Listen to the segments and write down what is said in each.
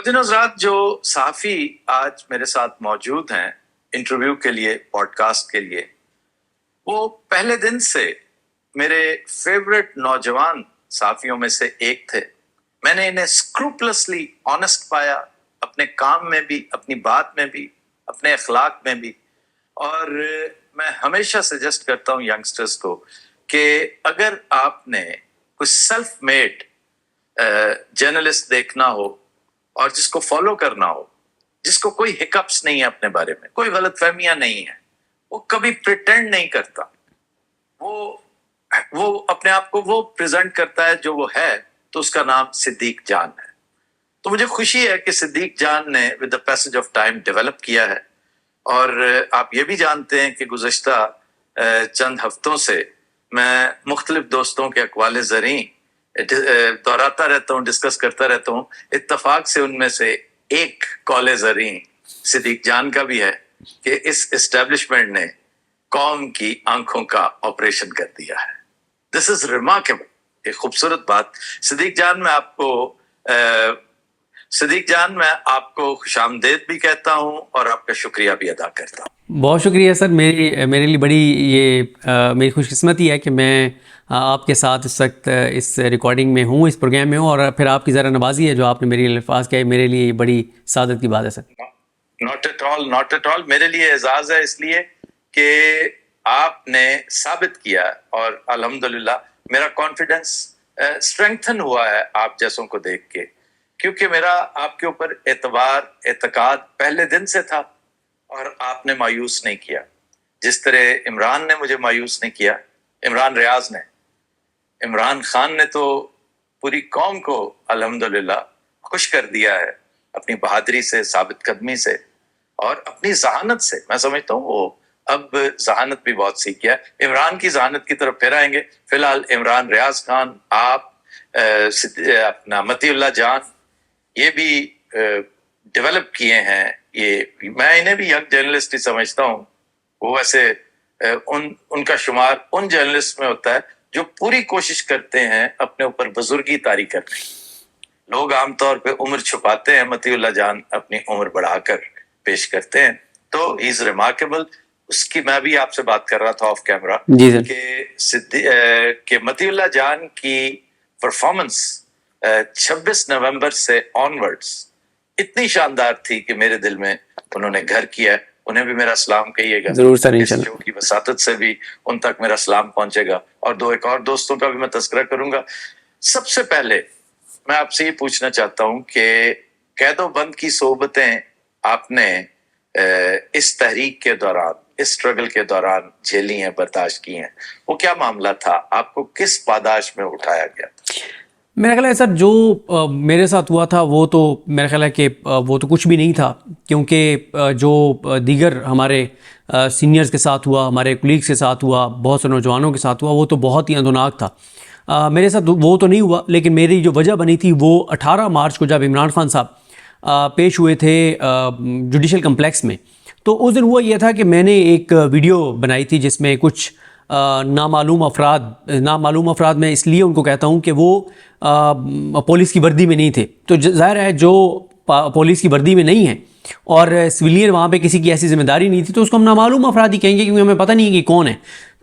خواتین و حضرات، جو صحافی آج میرے ساتھ موجود ہیں انٹرویو کے لیے، پوڈ کاسٹ کے لیے، وہ پہلے دن سے میرے فیورٹ نوجوان صحافیوں میں سے ایک تھے. میں نے انہیں اسکروپلسلی آنیسٹ پایا، اپنے کام میں بھی، اپنی بات میں بھی، اپنے اخلاق میں بھی. اور میں ہمیشہ سجیسٹ کرتا ہوں ینگسٹرز کو کہ اگر آپ نے کوئی سیلف میڈ جرنلسٹ دیکھنا ہو اور جس کو فالو کرنا ہو، جس کو کوئی ہکپس نہیں ہے اپنے بارے میں، کوئی غلط فہمیاں نہیں ہیں، وہ کبھی پریٹینڈ نہیں کرتا، وہ اپنے آپ کو وہ پریزنٹ کرتا ہے جو وہ ہے، تو اس کا نام صدیق جان ہے. تو مجھے خوشی ہے کہ صدیق جان نے with the passage of time develop کیا ہے. اور آپ یہ بھی جانتے ہیں کہ گزشتہ چند ہفتوں سے میں مختلف دوستوں کے اقوال زریں دہراتا رہتا ہوں، ڈسکس کرتا رہتا ہوں. اتفاق سے ان میں سے ایک قول زریں صدیق جان کا بھی ہے کہ اس اسٹیبلشمنٹ نے قوم کی آنکھوں کا آپریشن کر دیا ہے. دس از ریمارکیبل، ایک خوبصورت بات. صدیق جان میں آپ کو خوش آمدید بھی کہتا ہوں اور آپ کا شکریہ بھی ادا کرتا ہوں. بہت شکریہ سر. میرے لیے بڑی میری خوش قسمتی ہے کہ میں آپ کے ساتھ اس وقت اس ریکارڈنگ میں ہوں، اس پروگرام میں ہوں، اور پھر آپ کی ذرا نوازی ہے جو آپ نے میری الفاظ کہے، میرے لیے بڑی سعادت کی بات ہے سر. Not at all. میرے لیے اعزاز ہے اس لیے کہ آپ نے ثابت کیا، اور الحمدللہ میرا کانفیڈنس اسٹرینگتھن ہوا ہے آپ جیسوں کو دیکھ کے، کیونکہ میرا آپ کے اوپر اعتقاد پہلے دن سے تھا اور آپ نے مایوس نہیں کیا. جس طرح عمران نے مجھے مایوس نہیں کیا، عمران ریاض نے، عمران خان نے تو پوری قوم کو الحمدللہ خوش کر دیا ہے اپنی بہادری سے، ثابت قدمی سے اور اپنی ذہانت سے. میں سمجھتا ہوں وہ اب ذہانت بھی بہت سیکھ گیا. عمران کی ذہانت کی طرف پھر آئیں گے. فی الحال عمران ریاض خان، آپ، اپنا متی اللہ جان، یہ بھی ڈیولپ کیے ہیں. یہ میں انہیں بھی ینگ جرنلسٹ ہی سمجھتا ہوں. وہ ویسے ان کا شمار ان جرنلسٹ میں ہوتا ہے جو پوری کوشش کرتے ہیں اپنے اوپر بزرگی طاری کرنے. لوگ عام طور پہ عمر چھپاتے ہیں، متی اللہ جان اپنی عمر بڑھا کر پیش کرتے ہیں. تو ہی از ریمارکیبل. اس کی میں بھی آپ سے بات کر رہا تھا آف کیمرہ کہ متی اللہ جان کی پرفارمنس 26 نومبر سے آنورڈز اتنی شاندار تھی کہ میرے دل میں انہوں نے گھر کیا. انہیں بھی میرا سلام کہیے گا ضرور سر، انشاءاللہ. شو کی وساطت سے بھی ان تک میرا سلام پہنچے گا، اور ایک اور دوستوں کا بھی میں تذکرہ کروں گا. سب سے پہلے میں آپ سے یہ پوچھنا چاہتا ہوں کہ قید و بند کی صحبتیں آپ نے اس تحریک کے دوران، اس اسٹرگل کے دوران جھیلی ہیں، برداشت کی ہیں. وہ کیا معاملہ تھا؟ آپ کو کس پاداش میں اٹھایا گیا؟ میرا خیال ہے سر جو میرے ساتھ ہوا تھا وہ تو میرا خیال ہے کہ وہ تو کچھ بھی نہیں تھا، کیونکہ جو دیگر ہمارے سینئرز کے ساتھ ہوا، ہمارے کولیگز کے ساتھ ہوا، بہت سے نوجوانوں کے ساتھ ہوا، وہ تو بہت ہی اندوناک تھا. میرے ساتھ وہ تو نہیں ہوا، لیکن میری جو وجہ بنی تھی وہ 18 مارچ کو جب عمران خان صاحب پیش ہوئے تھے جوڈیشل کمپلیکس میں. تو اس دن ہوا یہ تھا کہ میں نے ایک ویڈیو بنائی تھی جس میں کچھ نامعلوم افراد میں اس لیے ان کو کہتا ہوں کہ وہ پولیس کی وردی میں نہیں تھے. تو ظاہر ہے جو پولیس کی وردی میں نہیں ہے اور سویلین وہاں پہ کسی کی ایسی ذمہ داری نہیں تھی تو اس کو ہم نامعلوم افراد ہی کہیں گے، کیونکہ ہمیں پتہ نہیں ہے کہ کون ہے.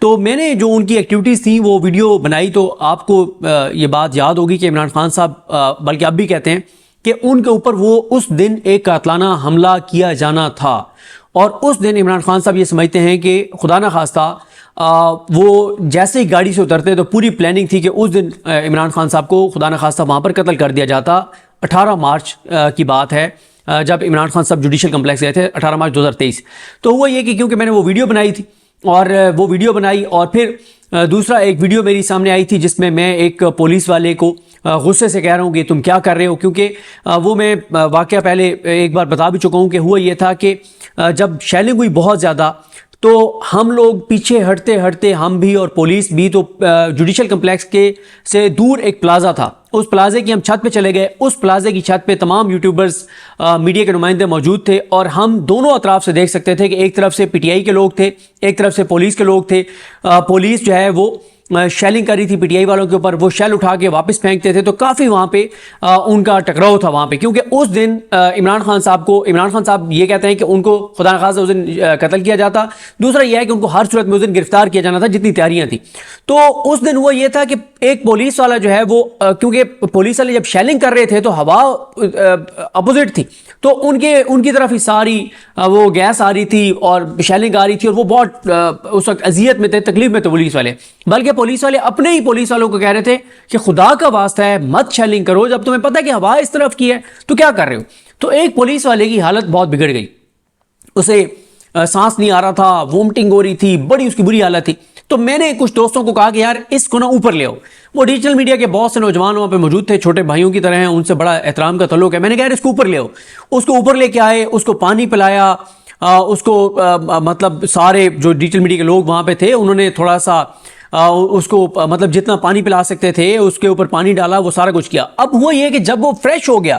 تو میں نے جو ان کی ایکٹیویٹیز تھیں وہ ویڈیو بنائی. تو آپ کو یہ بات یاد ہوگی کہ عمران خان صاحب، بلکہ اب بھی کہتے ہیں کہ ان کے اوپر وہ اس دن ایک قاتلانہ حملہ کیا جانا تھا، اور اس دن عمران خان صاحب یہ سمجھتے ہیں کہ خدا نہ خواستہ وہ جیسے ہی گاڑی سے اترتے تو پوری پلاننگ تھی کہ اس دن عمران خان صاحب کو خدا نہ خواستہ وہاں پر قتل کر دیا جاتا. 18 مارچ کی بات ہے جب عمران خان صاحب جوڈیشل کمپلیکس گئے تھے، 18 مارچ 2023. تو وہ یہ کہ کیونکہ میں نے وہ ویڈیو بنائی تھی، اور وہ ویڈیو بنائی اور پھر دوسرا ایک ویڈیو میری سامنے آئی تھی جس میں میں ایک پولیس والے کو غصے سے کہہ رہا ہوں کہ تم کیا کر رہے ہو. کیونکہ وہ میں واقعہ پہلے ایک بار بتا بھی چکا ہوں کہ ہوا یہ تھا کہ جب شیلنگ ہوئی بہت زیادہ تو ہم لوگ پیچھے ہٹتے ہٹتے، ہم بھی اور پولیس بھی، تو جوڈیشل کمپلیکس کے سے دور ایک پلازا تھا، اس پلازے کی ہم چھت پہ چلے گئے. اس پلازے کی چھت پہ تمام یوٹیوبرز، میڈیا کے نمائندے موجود تھے، اور ہم دونوں اطراف سے دیکھ سکتے تھے کہ ایک طرف سے پی ٹی آئی کے لوگ تھے، ایک طرف سے پولیس کے لوگ تھے. پولیس جو ہے وہ شیلنگ کر رہی تھی پی ٹی آئی والوں کے اوپر، وہ شیل اٹھا کے واپس پھینکتے تھے، تو کافی وہاں پہ ان کا ٹکراؤ تھا وہاں پہ، کیونکہ اس دن عمران خان صاحب یہ کہتے ہیں کہ ان کو خدا نخواستہ اس دن قتل کیا جاتا، دوسرا یہ ہے کہ ان کو ہر صورت میں اس دن گرفتار کیا جانا تھا جتنی تیاریاں تھیں۔ تو اس دن وہ یہ تھا کہ ایک پولیس والا جو ہے وہ کیونکہ پولیس والے جب شیلنگ کر رہے تھے تو ہوا اپوزٹ تھی، تو ان کی طرف ہی ساری وہ گیس آ رہی تھی اور شیلنگ آ رہی تھی، اور وہ بہت اس وقت اذیت میں تھے، تکلیف میں تھے پولیس والے، بلکہ پولیس والے اپنے ہی پولیس والوں کو کہہ رہے تھے کہ خدا کا واسطہ ہے مت شیلنگ کرو، جب تمہیں پتہ ہے کہ ہوا اس طرف کی ہے تو کیا کر رہے ہو۔ تو ایک پولیس والے کی حالت بہت بگڑ گئی، اسے سانس نہیں آ رہا تھا، وومٹنگ ہو رہی تھی، بڑی اس کی بری حالت تھی۔ تو میں نے کچھ دوستوں کو کہا کہ یار اس کو نا اوپر لے آؤ، وہ ڈیجیٹل میڈیا کے بہت سے نوجوان وہاں پہ موجود تھے، چھوٹے بھائیوں کی طرح ہیں، ان سے بڑا احترام کا تعلق ہے، میں نے کہا یار اس کو اوپر لے آؤ، اس کو اوپر لے کے آئے، اس کو پانی پلایا، اس کو مطلب سارے جو ڈیجیٹل میڈیا کے لوگ وہاں پہ تھے انہوں نے تھوڑا سا اس کو مطلب جتنا پانی پلا سکتے تھے اس کے اوپر پانی ڈالا، وہ سارا کچھ کیا۔ اب ہوا یہ کہ جب وہ فریش ہو گیا،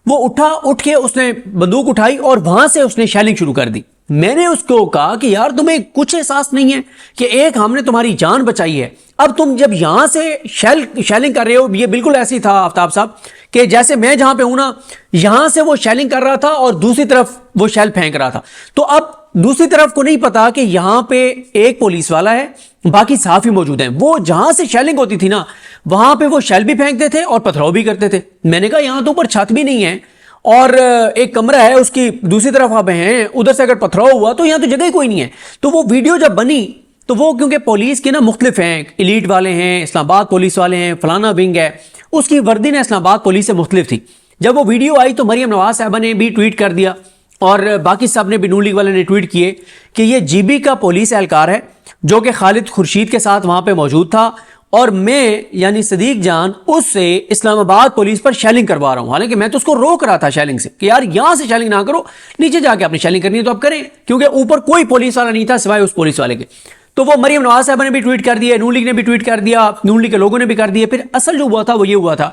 وہ اٹھ کے اس نے بندوق اٹھائی اور وہاں سے اس نے شیلنگ شروع کر دی۔ میں نے اس کو کہا کہ یار تمہیں کچھ احساس نہیں ہے کہ ایک ہم نے تمہاری جان بچائی ہے، اب تم جب یہاں سے شیلنگ کر رہے ہو۔ یہ بالکل ایسی تھا آفتاب صاحب کہ جیسے میں جہاں پہ ہوں نا، یہاں سے وہ شیلنگ کر رہا تھا اور دوسری طرف وہ شیل پھینک رہا تھا، تو اب دوسری طرف کو نہیں پتا کہ یہاں پہ ایک پولیس والا ہے، باقی صحافی موجود ہیں۔ وہ جہاں سے شیلنگ ہوتی تھی نا وہاں پہ وہ شیل بھی پھینکتے تھے اور پتھراؤ بھی کرتے تھے۔ میں نے کہا یہاں تو اوپر چھت بھی نہیں ہے اور ایک کمرہ ہے اس کی دوسری طرف آپ ہیں، ادھر سے اگر پتھراؤ ہوا تو یہاں تو جگہ ہی کوئی نہیں ہے۔ تو وہ ویڈیو جب بنی تو وہ کیونکہ پولیس کے نا مختلف ہیں، ایلیٹ والے ہیں، اسلام آباد پولیس والے ہیں، فلانا ونگ ہے، اس کی وردی نے اسلام آباد پولیس سے مختلف تھی۔ جب وہ ویڈیو آئی تو مریم نواز صاحبہ نے بھی ٹویٹ کر دیا اور باقی سب نے بھی، نون لیگ والے نے ٹویٹ کیے کہ یہ جی بی کا پولیس اہلکار ہے جو کہ خالد خورشید کے ساتھ وہاں پہ موجود تھا، اور میں یعنی صدیق جان اس سے اسلام آباد پولیس پر شیلنگ کروا رہا ہوں، حالانکہ میں تو اس کو روک رہا تھا شیلنگ سے کہ یار یہاں سے شیلنگ نہ کرو، نیچے جا کے اپنی شیلنگ کرنی ہے تو آپ کریں، کیونکہ اوپر کوئی پولیس والا نہیں تھا سوائے اس پولیس والے کے۔ تو وہ مریم نواز صاحبہ نے بھی ٹویٹ کر دیا، نون لیگ نے بھی ٹویٹ کر دیا، نون لیگ کے لوگوں نے بھی کر دیا۔ پھر اصل جو ہوا تھا وہ یہ ہوا تھا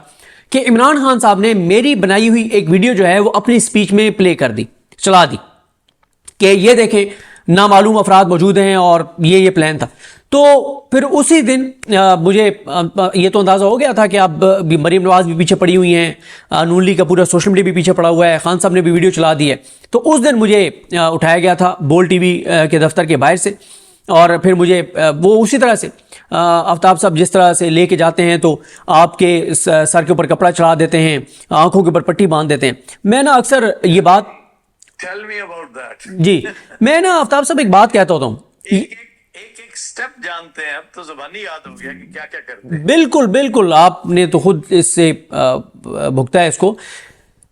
کہ عمران خان صاحب نے میری بنائی ہوئی ایک ویڈیو جو ہے وہ اپنی سپیچ میں پلے کر دی، چلا دی کہ یہ دیکھیں نامعلوم افراد موجود ہیں اور یہ پلان تھا۔ تو پھر اسی دن مجھے یہ تو اندازہ ہو گیا تھا کہ اب مریم نواز بھی پیچھے پڑی ہوئی ہیں، نون لیگ کا پورا سوشل میڈیا بھی پیچھے پڑا ہوا ہے، خان صاحب نے بھی ویڈیو چلا دی ہے۔ تو اس دن مجھے اٹھایا گیا تھا بول ٹی وی کے دفتر کے باہر سے، اور پھر مجھے وہ اسی طرح سے آفتاب صاحب جس طرح سے لے کے جاتے ہیں تو آپ کے سر کے اوپر کپڑا چڑھا دیتے ہیں، آنکھوں کے اوپر پٹی باندھ دیتے ہیں۔ میں نا اکثر یہ بات جی میں نا آفتاب صاحب ایک بات کہتا ہوتا ہوں، ایک سٹیپ جانتے ہیں، اب تو زبانی یاد ہو گیا کہ کیا کیا کرتے ہیں۔ بالکل بالکل، آپ نے تو خود اس سے بھگتا ہے اس کو۔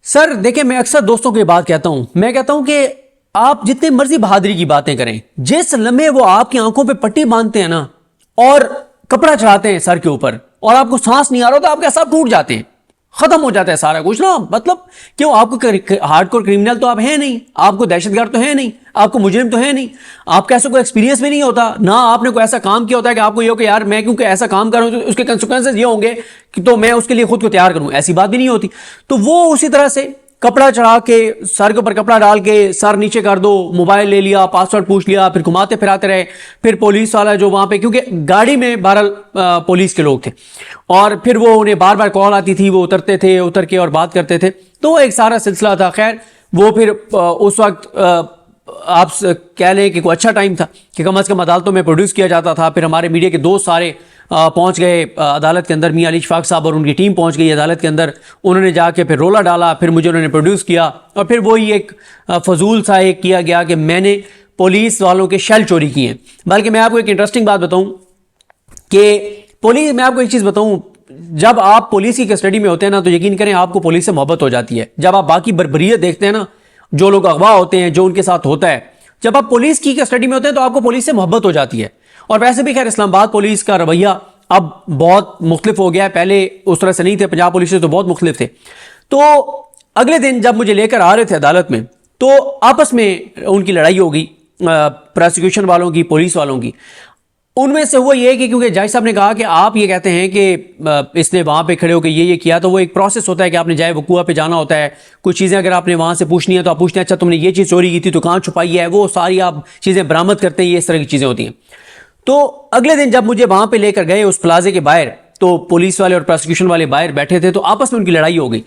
سر دیکھیں، میں اکثر دوستوں کو یہ بات کہتا ہوں، میں کہتا ہوں کہ آپ جتنے مرضی بہادری کی باتیں کریں، جس لمحے وہ آپ کی آنکھوں پہ پٹی باندھتے ہیں نا اور کپڑا چڑھاتے ہیں سر کے اوپر اور آپ کو سانس نہیں آ رہا تو آپ کے اعصاب ٹوٹ جاتے ہیں، ختم ہو جاتا ہے سارا کچھ نا۔ مطلب کیوں؟ آپ کو ہارڈ کور کرمنل تو آپ ہیں نہیں، آپ کو دہشت گرد تو ہے نہیں، آپ کو مجرم تو ہے نہیں، آپ کا ایسا کوئی ایکسپیرینس بھی نہیں ہوتا، نہ آپ نے کوئی ایسا کام کیا ہوتا ہے کہ آپ کو یہ ہو کہ یار میں کیونکہ ایسا کام کر رہا ہوں تو اس کے کنسیکوینسز یہ ہوں گے کہ تو میں اس کے لیے خود کو تیار کروں، ایسی بات بھی نہیں ہوتی۔ تو وہ اسی طرح سے کپڑا چڑھا کے سر کے اوپر کپڑا ڈال کے سر نیچے کر دو، موبائل لے لیا، پاسورڈ پوچھ لیا، پھر گھماتے پھراتے رہے۔ پھر پولیس والا جو وہاں پہ، کیونکہ گاڑی میں بہرحال پولیس کے لوگ تھے، اور پھر وہ انہیں بار بار کال آتی تھی، وہ اترتے تھے، اتر کے اور بات کرتے تھے، تو وہ ایک سارا سلسلہ تھا۔ خیر وہ پھر اس وقت آپ کہہ لیں کہ کوئی اچھا ٹائم تھا کہ کم از کم عدالتوں میں پروڈیوس کیا جاتا تھا۔ پھر ہمارے میڈیا کے دوست سارے پہنچ گئے عدالت کے اندر، میاں علی اشفاق صاحب اور ان کی ٹیم پہنچ گئی عدالت کے اندر، انہوں نے جا کے پھر رولا ڈالا، پھر مجھے انہوں نے پروڈیوس کیا، اور پھر وہی ایک فضول سا ایک کیا گیا کہ میں نے پولیس والوں کے شیل چوری کیے ہیں۔ بلکہ میں آپ کو ایک انٹرسٹنگ بات بتاؤں کہ میں آپ کو ایک چیز بتاؤں، جب آپ پولیس کی کسٹڈی میں ہوتے ہیں نا تو یقین کریں آپ کو پولیس سے محبت ہو جاتی ہے۔ جب آپ باقی بربریت دیکھتے ہیں نا، جو لوگ اغوا ہوتے ہیں، جو ان کے ساتھ ہوتا ہے، جب آپ پولیس کی کسٹڈی میں ہوتے ہیں تو آپ کو پولیس سے محبت ہو جاتی ہے۔ اور ویسے بھی خیر اسلام آباد پولیس کا رویہ اب بہت مختلف ہو گیا ہے، پہلے اس طرح سے نہیں تھے، پنجاب پولیس سے تو بہت مختلف تھے۔ تو اگلے دن جب مجھے لے کر آ رہے تھے عدالت میں تو آپس میں ان کی لڑائی ہو گئی، پروسیکیوشن والوں کی، پولیس والوں کی۔ ان میں سے ہوا یہ کہ کیونکہ جج صاحب نے کہا کہ آپ یہ کہتے ہیں کہ اس نے وہاں پہ کھڑے ہو کے یہ کیا، تو وہ ایک پروسیس ہوتا ہے کہ آپ نے جائے وقوع پہ جانا ہوتا ہے، کچھ چیزیں اگر آپ نے وہاں سے پوچھنی ہے تو آپ پوچھتے ہیں اچھا تم نے یہ چیز چوری کی تھی تو کہاں چھپائی ہے، وہ ساری آپ چیزیں برآمد کرتے ہیں، یہ اس طرح کی چیزیں ہوتی ہیں۔ تو اگلے دن جب مجھے وہاں پہ لے کر گئے اس پلازے کے باہر, تو پولیس والے اور پروسیکیوشن والے باہر بیٹھے تھے, تو آپس میں ان کی لڑائی ہو گئی.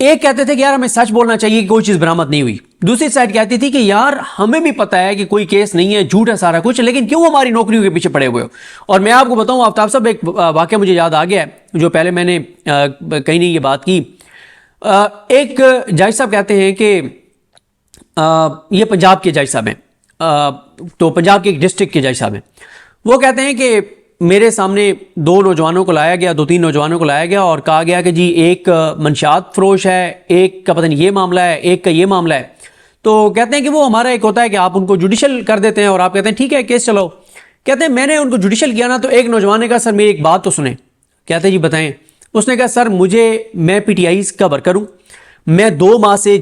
ایک کہتے تھے کہ یار ہمیں سچ بولنا چاہیے کہ کوئی چیز برآمد نہیں ہوئی, دوسری سائڈ کہتی تھی کہ یار ہمیں بھی پتہ ہے کہ کوئی کیس نہیں ہے, جھوٹ ہے سارا کچھ, لیکن کیوں ہماری نوکریوں کے پیچھے پڑے ہوئے ہو. اور میں آپ کو بتاؤں آفتاب صاحب, ایک واقعہ مجھے یاد آ گیا ہے جو پہلے میں نے کہیں نہیں یہ بات کی. ایک جج صاحب کہتے ہیں کہ یہ پنجاب کے جج صاحب ہیں, تو پنجاب کے ایک ڈسٹرکٹ کے جج صاحب ہیں, وہ کہتے ہیں کہ میرے سامنے 2 نوجوانوں کو لایا گیا, 2-3 نوجوانوں کو لایا گیا اور کہا گیا کہ جی ایک منشیات فروش ہے, ایک کا پتہ نہیں یہ معاملہ ہے, ایک کا یہ معاملہ ہے. تو کہتے ہیں کہ وہ ہمارا ایک ہوتا ہے کہ آپ ان کو جوڈیشل کر دیتے ہیں اور آپ کہتے ہیں ٹھیک ہے کیس چلاؤ. کہتے ہیں میں نے ان کو جوڈیشل کیا نا, تو ایک نوجوان نے کہا سر میری ایک بات تو سنیں. کہتے ہیں جی بتائیں. اس نے کہا سر میں پی ٹی آئیز کا ورکر ہوں, میں 2 ماہ سے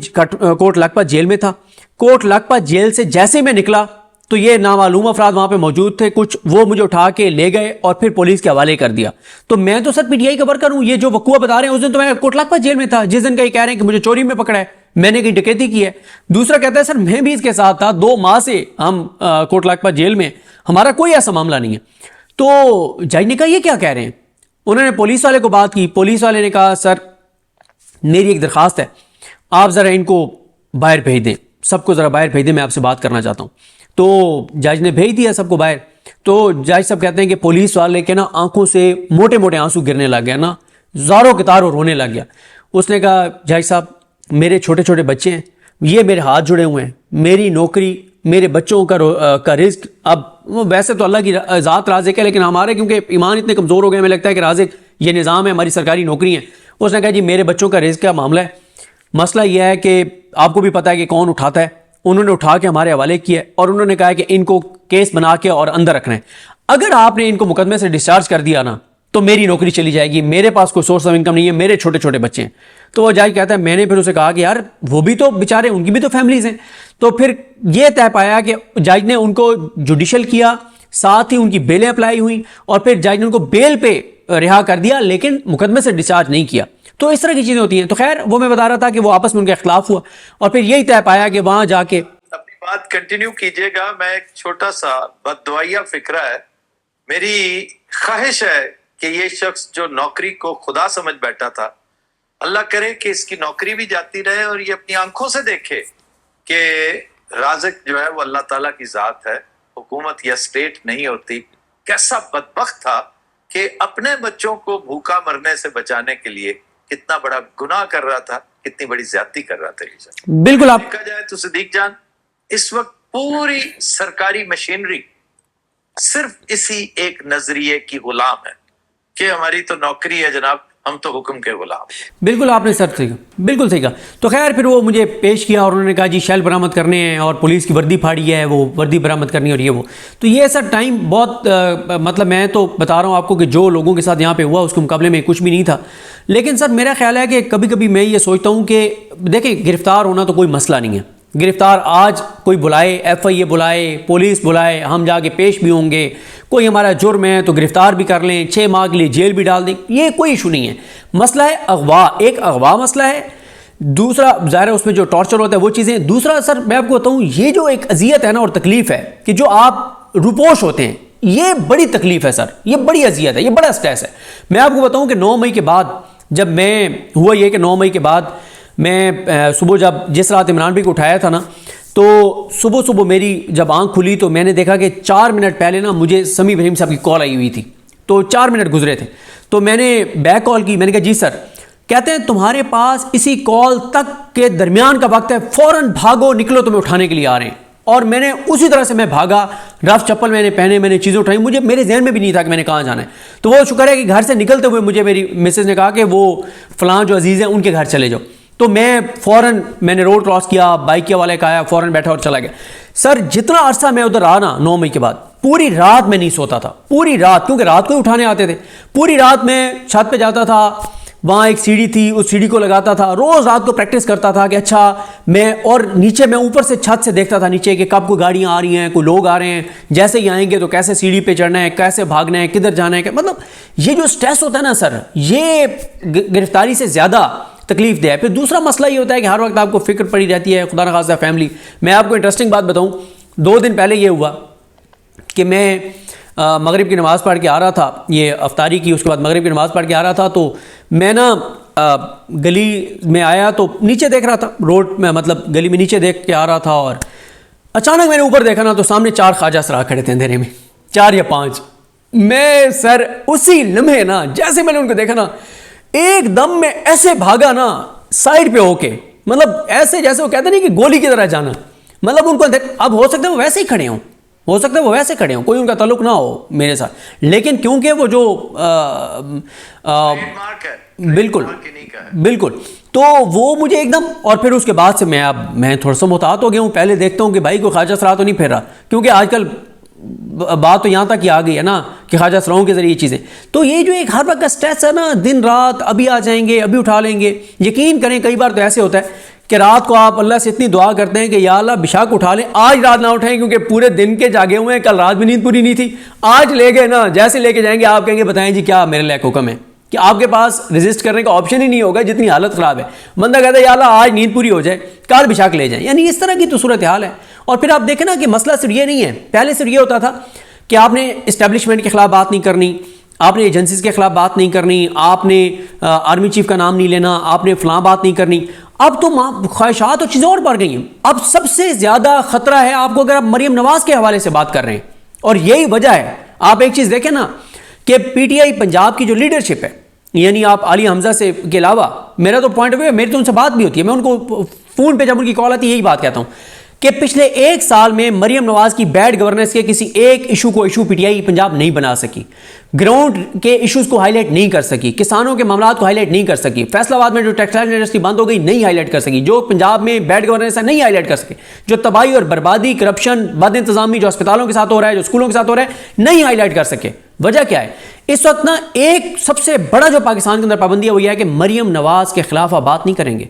کوٹ لکھپت جیل میں تھا. کوٹ لکھپت جیل سے جیسے میں نکلا تو یہ نامعلوم افراد وہاں پہ موجود تھے, کچھ وہ مجھے اٹھا کے لے گئے اور پھر پولیس کے حوالے کر دیا. تو میں تو سر پی ٹی آئی کا ورکر ہوں, یہ جو وقوع بتا رہے ہیں اس دن تو میں کوٹ لکھپت جیل میں تھا, جس دن کا یہ کہہ رہے ہیں کہ مجھے چوری میں پکڑا ہے, میں نے کہیں ڈکیتی کی ہے. دوسرا کہتا ہے سر میں بھی اس کے ساتھ تھا, 2 ماہ سے ہم کوٹ لکھپت جیل میں, ہمارا کوئی ایسا معاملہ نہیں ہے. تو جج نے کہا یہ کیا کہہ رہے ہیں. انہوں نے پولیس والے کو بات کی, پولیس والے نے کہا سر میری ایک درخواست ہے, آپ ذرا ان کو باہر بھیج دیں, سب کو ذرا باہر بھیج دیں, میں آپ سے بات کرنا چاہتا ہوں. تو جج نے بھیج دیا سب کو باہر. تو جج صاحب کہتے ہیں کہ پولیس والے کے نا آنکھوں سے موٹے موٹے آنسو گرنے لگ گیا نا, زاروں کے تاروں رونے لگ گیا. اس نے کہا جج صاحب میرے چھوٹے چھوٹے بچے ہیں, یہ میرے ہاتھ جڑے ہوئے ہیں, میری نوکری, میرے بچوں کا رزق, اب ویسے تو اللہ کی ذات رازق ہے, لیکن ہمارے کیونکہ ایمان اتنے کمزور ہو گئے, ہمیں لگتا ہے کہ رازق یہ نظام ہے, ہماری سرکاری نوکری ہے. اس نے کہا جی میرے بچوں کا رزق کا معاملہ ہے, مسئلہ یہ ہے کہ آپ کو بھی پتہ ہے کہ کون اٹھاتا ہے. انہوں نے اٹھا کے ہمارے حوالے کیا اور انہوں نے کہا کہ ان کو کیس بنا کے اور اندر رکھنا ہے. اگر آپ نے ان کو مقدمے سے ڈسچارج کر دیا نا تو میری نوکری چلی جائے گی, میرے پاس کوئی سورس آف انکم نہیں ہے, میرے چھوٹے چھوٹے بچے ہیں. تو وہ جج کہتا ہے میں نے پھر اسے کہا کہ یار وہ بھی تو بیچارے, ان کی بھی تو فیملیز ہیں. تو پھر یہ طے پایا کہ جج نے ان کو جوڈیشل کیا, ساتھ ہی ان کی بیلیں اپلائی ہوئیں, اور پھر جج نے ان کو بیل پہ رہا کر دیا, لیکن مقدمے سے ڈسچارج نہیں کیا. تو اس طرح کی چیزیں ہوتی ہیں. تو خیر وہ میں بتا رہا تھا کہ وہ آپس میں ان کا اختلاف ہوا اور پھر یہی طے پایا کہ وہاں جا کے اپنی بات کنٹینیو کیجئے گا. میں ایک چھوٹا سا بددعائیہ فکرہ ہے, میری خواہش ہے کہ یہ شخص جو نوکری کو خدا سمجھ بیٹھا تھا, اللہ کرے کہ اس کی نوکری بھی جاتی رہے اور یہ اپنی آنکھوں سے دیکھے کہ رازق جو ہے وہ اللہ تعالیٰ کی ذات ہے, حکومت یا اسٹیٹ نہیں ہوتی. کیسا بدبخت تھا کہ اپنے بچوں کو بھوکا مرنے سے بچانے کے لیے کتنا بڑا گناہ کر رہا تھا, کتنی بڑی زیادتی کر رہا تھا. بالکل آپ دیکھا جائے تو صدیق جان اس وقت پوری سرکاری مشینری صرف اسی ایک نظریے کی غلام ہے کہ ہماری تو نوکری ہے جناب, ہم تو حکم کے غلام. بالکل آپ نے سر بالکل صحیح کہا. تو خیر پھر وہ مجھے پیش کیا اور انہوں نے کہا جی شیل برآمد کرنے ہیں اور پولیس کی وردی پھاڑی ہے, وہ وردی برآمد کرنی ہے اور یہ وہ. تو یہ سر ٹائم بہت مطلب میں تو بتا رہا ہوں آپ کو کہ جو لوگوں کے ساتھ یہاں پہ ہوا اس کے مقابلے میں کچھ بھی نہیں تھا. لیکن سر میرا خیال ہے کہ کبھی کبھی میں یہ سوچتا ہوں کہ دیکھیں گرفتار ہونا تو کوئی مسئلہ نہیں ہے, گرفتار آج کوئی بلائے, ایف آئی اے بلائے, پولیس بلائے, ہم جا کے پیش بھی ہوں گے, کوئی ہمارا جرم ہے تو گرفتار بھی کر لیں, 6 ماہ کے لیے جیل بھی ڈال دیں, یہ کوئی ایشو نہیں ہے. مسئلہ ہے اغوا, ایک اغوا مسئلہ ہے, دوسرا ظاہر ہے اس میں جو ٹارچر ہوتا ہے وہ چیزیں. دوسرا سر میں آپ کو بتاؤں یہ جو ایک اذیت ہے نا اور تکلیف ہے کہ جو آپ روپوش ہوتے ہیں, یہ بڑی تکلیف ہے سر, یہ بڑی اذیت ہے, یہ بڑا سٹریس ہے. میں آپ کو بتاؤں کہ 9 مئی کے بعد جب میں ہوا یہ کہ 9 مئی کے بعد میں صبح جب جس رات عمران بھائی کو اٹھایا تھا نا, تو صبح میری جب آنکھ کھلی تو میں نے دیکھا کہ 4 منٹ پہلے نا مجھے سمیع ابراہیم صاحب کی کال آئی ہوئی تھی. تو 4 منٹ گزرے تھے تو میں نے بیک کال کی, میں نے کہا جی سر. کہتے ہیں تمہارے پاس اسی کال تک کے درمیان کا وقت ہے, فوراً بھاگو نکلو, تمہیں اٹھانے کے لیے آ رہے ہیں. اور میں نے اسی طرح سے میں بھاگا, رف چپل میں نے پہنے, میں نے چیزیں اٹھائی, مجھے میرے ذہن میں بھی نہیں تھا کہ میں نے کہاں جانا ہے. تو وہ شکر ہے کہ گھر سے نکلتے ہوئے مجھے میری مسز نے کہا کہ وہ فلاں جو عزیز ہیں ان کے گھر چلے جاؤ. تو میں فوراً میں نے روڈ کراس کیا, بائک کے والے کا آیا, فوراً بیٹھا اور چلا گیا. سر جتنا عرصہ میں ادھر رہا نا 9 مئی کے بعد, پوری رات میں نہیں سوتا تھا, پوری رات, کیونکہ رات کو ہی اٹھانے آتے تھے. پوری رات میں چھت پہ جاتا تھا, وہاں ایک سیڑھی تھی, اس سیڑھی کو لگاتا تھا, روز رات کو پریکٹس کرتا تھا کہ اچھا میں, اور نیچے میں اوپر سے چھت سے دیکھتا تھا نیچے کہ کب کوئی گاڑیاں آ رہی ہیں, کوئی لوگ آ رہے ہیں, جیسے ہی آئیں گے تو کیسے سیڑھی پہ چڑھنا ہے, کیسے بھاگنا ہے, کدھر جانا ہے. مطلب یہ جو سٹریس ہوتا ہے نا سر, یہ گرفتاری سے زیادہ تکلیف دہ ہے. پھر دوسرا مسئلہ یہ ہوتا ہے کہ ہر وقت آپ کو فکر پڑی رہتی ہے, خدا نخواستہ فیملی. میں آپ کو انٹرسٹنگ بات بتاؤں, 2 دن پہلے یہ ہوا کہ میں مغرب کی نماز پڑھ کے آ رہا تھا، یہ افطاری کی، اس کے بعد مغرب کی نماز پڑھ کے آ رہا تھا، تو میں نا گلی میں آیا تو نیچے دیکھ رہا تھا، روڈ میں مطلب گلی میں نیچے دیکھ کے آ رہا تھا، اور اچانک میں نے اوپر دیکھا نا تو سامنے 4 خواجہ اسرار کھڑے تھے اندھیرے میں، 4 یا 5. میں سر اسی لمحے نا جیسے میں نے ان کو دیکھا نا ایک دم میں ایسے بھاگا نا سائڈ پہ ہو کے، مطلب ایسے جیسے وہ کہتے نہیں کہ گولی کی طرح جانا، مطلب ان کو اب ہو سکتا ہے وہ ویسے ہی کھڑے ہوں، ہو سکتا ہے وہ ویسے کھڑے ہوں، کوئی ان کا تعلق نہ ہو میرے ساتھ، لیکن کیونکہ وہ جو بالکل بالکل تو وہ مجھے ایک دم، اور پھر اس کے بعد سے میں تھوڑا سا محتاط ہو گیا ہوں، پہلے دیکھتا ہوں کہ بھائی کوئی خواجہ اسرار تو نہیں پھر رہا، کیونکہ آج کل بات تو یہاں تک ہی آ گئی ہے نا کہ خواجہ اسراروں کے ذریعے چیزیں، تو یہ جو ایک ہر وقت کا سٹریس ہے نا، دن رات ابھی آ جائیں گے ابھی اٹھا لیں گے، یقین کریں کئی بار تو ایسے ہوتا ہے کہ رات کو آپ اللہ سے اتنی دعا کرتے ہیں کہ یا اللہ بشاک اٹھا لیں، آج رات نہ اٹھائیں کیونکہ پورے دن کے جاگے ہوئے ہیں، کل رات بھی نیند پوری نہیں تھی، آج لے گئے نا، جیسے لے کے جائیں گے آپ کہیں گے بتائیں جی کیا میرے لائق حکم ہے، کہ آپ کے پاس ریزسٹ کرنے کا آپشن ہی نہیں ہوگا، جتنی حالت خراب ہے، بندہ کہتا ہے یا اللہ آج نیند پوری ہو جائے کل بشاک لے جائیں، یعنی اس طرح کی تو صورتحال ہے. اور پھر آپ دیکھیں نا کہ مسئلہ صرف یہ نہیں ہے، پہلے صرف یہ ہوتا تھا کہ آپ نے اسٹیبلشمنٹ کے خلاف بات نہیں کرنی، آپ نے ایجنسیز کے خلاف بات نہیں کرنی، آپ نے آرمی چیف کا نام نہیں لینا، آپ نے فلاں بات نہیں کرنی. اب تو خواہشات اور چیزیں اور بڑھ گئی ہیں. اب سب سے زیادہ خطرہ ہے آپ کو اگر آپ مریم نواز کے حوالے سے بات کر رہے ہیں، اور یہی وجہ ہے. آپ ایک چیز دیکھیں نا کہ پی ٹی آئی پنجاب کی جو لیڈرشپ ہے، یعنی آپ علی حمزہ سے کے علاوہ، میرا تو پوائنٹ آف ویو ہے، میری تو ان سے بات بھی ہوتی ہے، میں ان کو فون پہ جب ان کی کال آتی ہے یہی بات کہتا ہوں کہ پچھلے 1 سال میں مریم نواز کی بیڈ گورننس کے کسی ایک ایشو کو issue P T I Punjab نہیں بنا سکی، گراؤنڈ کے ایشوز کو ہائی لائٹ نہیں کر سکی، کسانوں کے معاملات کو ہائی لائٹ نہیں کر سکی، فیصل آباد میں جو ٹیکسٹائل انڈسٹری بند ہو گئی نہیں ہائی لائٹ کر سکی، جو پنجاب میں بیڈ گورننس ہے نہیں ہائی لائٹ کر سکے، جو تباہی اور بربادی، کرپشن، بد انتظامی جو اسپتالوں کے ساتھ ہو رہا ہے، جو اسکولوں کے ساتھ ہو رہا ہے نہیں ہائی لائٹ کر سکے. وجہ کیا ہے؟ اس وقت نا ایک سب سے بڑا جو پاکستان کے اندر پابندی ہے وہ یہ ہے کہ مریم نواز کے خلاف آپ بات نہیں کریں گے،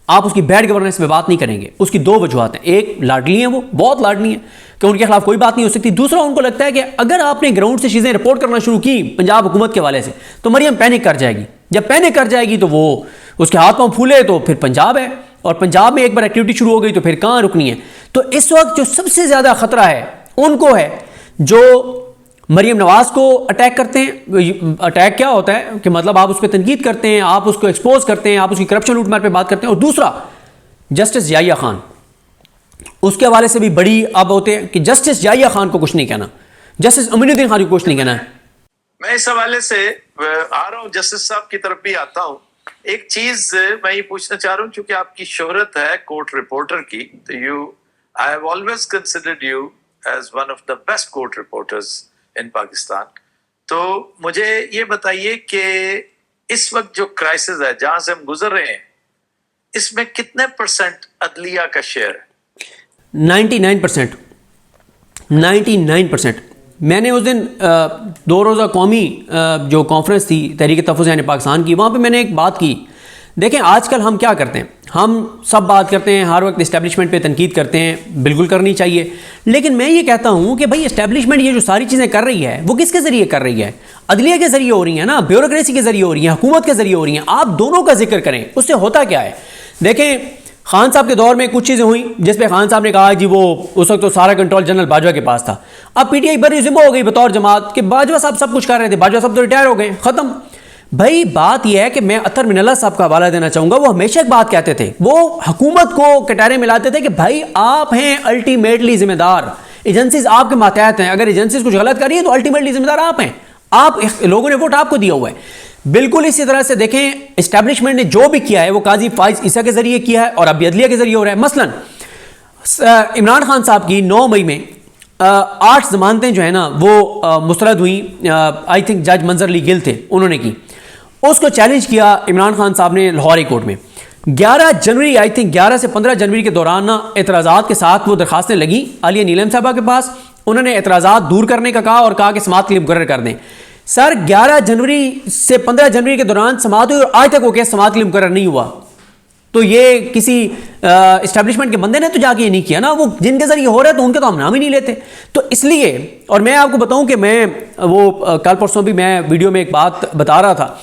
آپ اس کی بیڈ گورننس میں بات نہیں کریں گے. اس کی 2 وجوہات ہیں، ایک لاڈلی ہیں، وہ بہت لاڈلی ہیں کہ ان کے خلاف کوئی بات نہیں ہو سکتی. دوسرا ان کو لگتا ہے کہ اگر آپ نے گراؤنڈ سے چیزیں رپورٹ کرنا شروع کی پنجاب حکومت کے حوالے سے تو مریم پینک کر جائے گی، جب پینک کر جائے گی تو وہ اس کے ہاتھ پاؤں پھولے تو پھر پنجاب ہے، اور پنجاب میں ایک بار ایکٹیویٹی شروع ہو گئی تو پھر کہاں رکنی ہے. تو اس وقت جو سب سے زیادہ خطرہ ہے ان کو ہے جو مریم نواز کو اٹیک کرتے ہیں. اٹیک کیا ہوتا ہے کہ مطلب آپ اس پہ تنقید کرتے ہیں، آپ اس کو ایکسپوز کرتے ہیں، آپ اس کی کرپشن لوٹ مار پہ بات کرتے ہیں. اور دوسرا جسٹس ضیاء خان، اس کے حوالے سے بھی بڑی اب ہوتے ہیں کہ جسٹس ضیاء خان کو کچھ نہیں کہنا، جسٹس امین الدین خان کو کچھ نہیں کہنا ہے. میں اس حوالے سے آ رہا ہوں، جسٹس صاحب کی طرف بھی آتا ہوں. ایک چیز میں یہ پوچھنا چاہ رہا ہوں، چونکہ آپ کی شہرت ہے کورٹ رپورٹر کی، تو I have always considered you as one of the best court reporters in Pakistan. تو مجھے یہ بتائیے کہ اس وقت جو کرائسس ہے جہاں سے ہم گزر رہے ہیں، اس میں کتنے % عدلیہ کا شیئر ہے؟ 99%. 99%. میں نے اس دن 2 روزہ قومی جو کانفرنس تھی تحریک تحفظ یعنی پاکستان کی، وہاں پہ میں نے ایک بات کی. دیکھیں آج کل ہم کیا کرتے ہیں، ہم سب بات کرتے ہیں، ہر وقت اسٹیبلشمنٹ پہ تنقید کرتے ہیں، بالکل کرنی چاہیے، لیکن میں یہ کہتا ہوں کہ بھائی اسٹیبلشمنٹ یہ جو ساری چیزیں کر رہی ہے وہ کس کے ذریعے کر رہی ہے؟ عدلیہ کے ذریعے ہو رہی ہیں نا، بیوروکریسی کے ذریعے ہو رہی ہیں، حکومت کے ذریعے ہو رہی ہیں. آپ دونوں کا ذکر کریں، اس سے ہوتا کیا ہے؟ دیکھیں خان صاحب کے دور میں کچھ چیزیں ہوئیں جس پہ خان صاحب نے کہا جی وہ اس وقت تو سارا کنٹرول جنرل باجوہ کے پاس تھا. اب پی ٹی آئی بری ذمہ ہو گئی بطور جماعت کہ باجوہ صاحب سب کچھ کر رہے تھے، باجوہ صاحب تو ریٹائر ہو گئے، ختم. بھائی بات یہ ہے کہ میں اطہر من اللہ صاحب کا حوالہ دینا چاہوں گا، وہ ہمیشہ ایک بات کہتے تھے، وہ حکومت کو کٹارے ملاتے تھے کہ بھائی آپ ہیں الٹیمیٹلی ذمہ دار، ایجنسیز آپ کے ماتحت ہیں، اگر ایجنسیز کچھ غلط کر رہی ہیں تو الٹیمیٹلی ذمہ دار آپ ہیں، آپ لوگوں نے ووٹ آپ کو دیا ہوا ہے. بالکل اسی طرح سے دیکھیں اسٹیبلشمنٹ نے جو بھی کیا ہے وہ قاضی فائز عیسیٰ کے ذریعے کیا ہے اور اب عدلیہ کے ذریعے ہو رہا ہے. مثلا عمران خان صاحب کی 9 مئی میں 8 ضمانتیں جو ہیں نا وہ مسترد ہوئیں، آئی تھنک جج منظر علی گل تھے، انہوں نے کی. اس کو چیلنج کیا عمران خان صاحب نے لاہور ہائی کورٹ میں. 11 جنوری آئی تھنک 11 سے 15 جنوری کے دوران نا اعتراضات کے ساتھ وہ درخواستیں لگیں عالیہ نیلم صاحبہ کے پاس. انہوں نے اعتراضات دور کرنے کا کہا اور کہا کہ سماعت کے لیے مقرر کر دیں. سر 11 جنوری سے 15 جنوری کے دوران سماعت ہوئی اور آج تک وہ کیس سماعت کے لیے مقرر نہیں ہوا. تو یہ کسی اسٹیبلشمنٹ کے بندے نے تو جا کے یہ نہیں کیا نا، وہ جن کے ذریعے ہو رہا ہے تو ان کے تو ہم نام ہی نہیں لیتے. تو اس لیے، اور میں آپ کو بتاؤں کہ میں وہ کل پرسوں بھی میں ویڈیو میں ایک بات بتا رہا تھا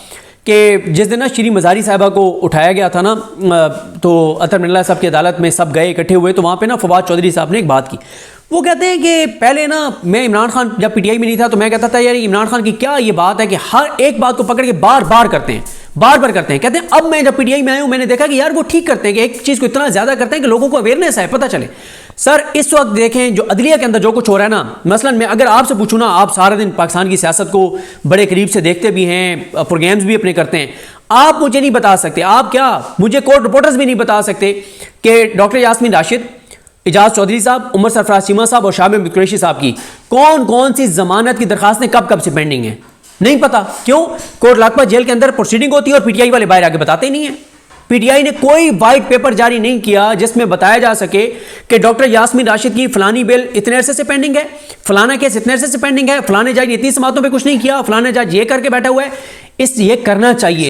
کہ جس دن نا شری مزاری صاحبہ کو اٹھایا گیا تھا نا تو اطہر من اللہ صاحب کی عدالت میں سب گئے اکٹھے ہوئے، تو وہاں پہ نا فواد چودھری صاحب نے ایک بات کی. وہ کہتے ہیں کہ پہلے نا میں عمران خان جب پی ٹی آئی میں نہیں تھا تو میں کہتا تھا یار عمران خان کی کیا یہ بات ہے کہ ہر ایک بات کو پکڑ کے بار بار کرتے ہیں کہتے ہیں اب میں جب پی ٹی آئی میں آیا ہوں میں نے دیکھا کہ یار وہ ٹھیک کرتے ہیں کہ ایک چیز کو اتنا زیادہ کرتے ہیں کہ لوگوں کو اویئرنیس ہے پتہ چلے. سر اس وقت دیکھیں جو عدلیہ کے اندر جو کچھ ہو رہا ہے نا, مثلا میں اگر آپ سے پوچھوں نا, آپ سارا دن پاکستان کی سیاست کو بڑے قریب سے دیکھتے بھی ہیں, پروگرامز بھی اپنے کرتے ہیں, آپ مجھے نہیں بتا سکتے, آپ کیا مجھے کورٹ رپورٹرز بھی نہیں بتا سکتے کہ ڈاکٹر یاسمین راشد, اعجاز چودھری صاحب, عمر سرفراز چیمہ صاحب اور شاہ محمود قریشی صاحب کی کون سی ضمانت کی درخواستیں کب سے پینڈنگ ہیں, نہیں پتا. کیوں؟ کوٹ لاکپا جیل کے اندر پروسیڈنگ ہوتی ہے اور پی ٹی آئی والے باہر آگے بتاتے ہی نہیں ہیں. پی ٹی آئی نے کوئی وائٹ پیپر جاری نہیں کیا جس میں بتایا جا سکے کہ ڈاکٹر یاسمین راشد کی فلانی بل اتنے عرصے سے پینڈنگ ہے, فلانا کیس اتنے عرصے سے پینڈنگ ہے, فلانے جج نے اتنی سماعتوں پہ کچھ نہیں کیا, فلانا جج یہ کر کے بیٹھا ہوا ہے. یہ کرنا چاہیے.